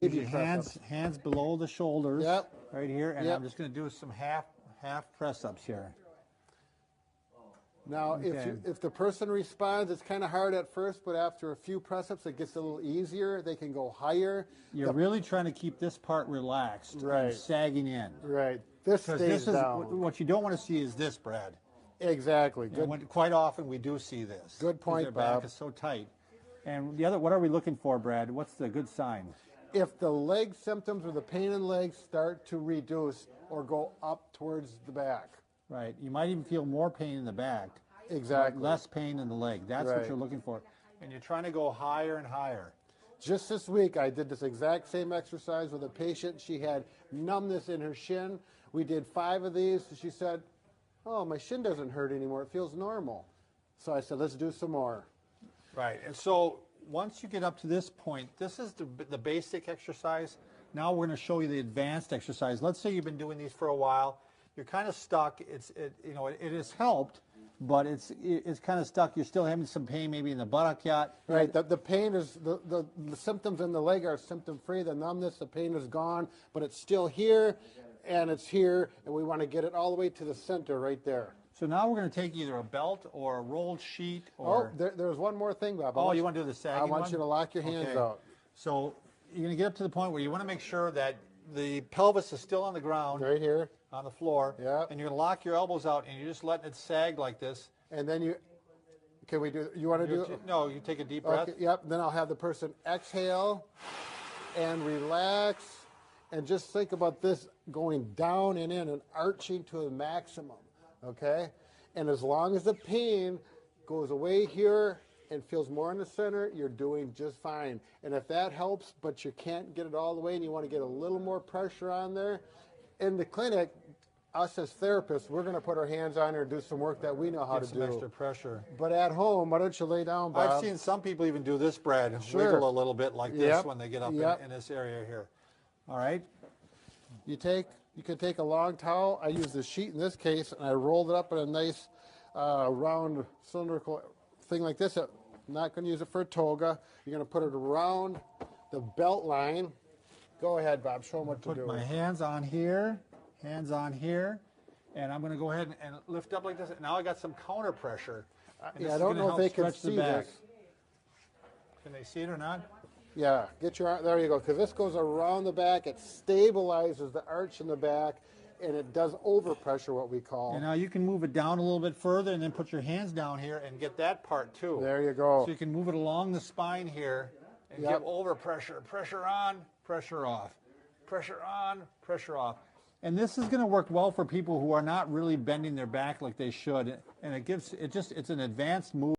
Use your hands below the shoulders, Yep. right here, and Yep. I'm just going to do some half press-ups here. Now, Okay. if the person responds, it's kind of hard at first, but after a few press-ups, it gets a little easier. They can go higher. You're really trying to keep this part relaxed Right. and sagging in. Right. This Because stays this is down. what you don't want to see is this, Brad. Exactly. Good. Quite often we do see this. Good 'cause point, their back Bob. is so tight. And the other, what are we looking for, Brad? What's the good sign? If the leg symptoms or the pain in legs start to reduce or go up towards the back. Right. You might even feel more pain in the back. Exactly. Less pain in the leg. That's what Right. you're looking for. And you're trying to go higher and higher. Just this week, I did this exact same exercise with a patient. She had numbness in her shin. We did 5 of these. She said, "Oh, my shin doesn't hurt anymore. It feels normal." So I said, "Let's do some more." Right. And so once you get up to this point, this is the basic exercise. Now we're going to show you the advanced exercise. Let's say you've been doing these for a while. You're kind of stuck. It has helped, but it's kind of stuck. You're still having some pain maybe in the buttock yet. Right. The pain is, the symptoms in the leg are symptom-free. The numbness, the pain is gone, but it's still here, and it's here, and we want to get it all the way to the center right there. So now we're going to take either a belt or a rolled sheet or... Oh, there's one more thing, Bob. Oh, you want to do the sagging one? I want you to lock your hands out. So you're going to get up to the point where you want to make sure that the pelvis is still on the ground. Right here. On the floor. Yeah. And you're going to lock your elbows out and you're just letting it sag like this. And then you want to do... No, you take a deep breath. Okay, yep, then I'll have the person exhale and relax and just think about this going down and in and arching to a maximum, okay? And as long as the pain goes away here and feels more in the center, you're doing just fine. And if that helps, but you can't get it all the way and you want to get a little more pressure on there, in the clinic, us as therapists, we're going to put our hands on her and do some work that we know how to do. Some extra pressure. But at home, why don't you lay down, Bob? I've seen some people even do this, Brad, wiggle a little bit like this when they get up in this area here. All right? You can take a long towel. I use the sheet in this case, and I rolled it up in a nice round cylindrical thing like this. I'm not going to use it for a toga. You're going to put it around the belt line. Go ahead, Bob. Show them what to do. Put my hands on here, and I'm going to go ahead and lift up like this. Now I got some counter pressure. I don't know if they can see this. Can they see it or not? Yeah, get your arm, there you go, because this goes around the back, it stabilizes the arch in the back, and it does overpressure, what we call. And now you can move it down a little bit further and then put your hands down here and get that part too. There you go. So you can move it along the spine here and give overpressure. Pressure on, pressure off. Pressure on, pressure off. And this is going to work well for people who are not really bending their back like they should. And it's an advanced move.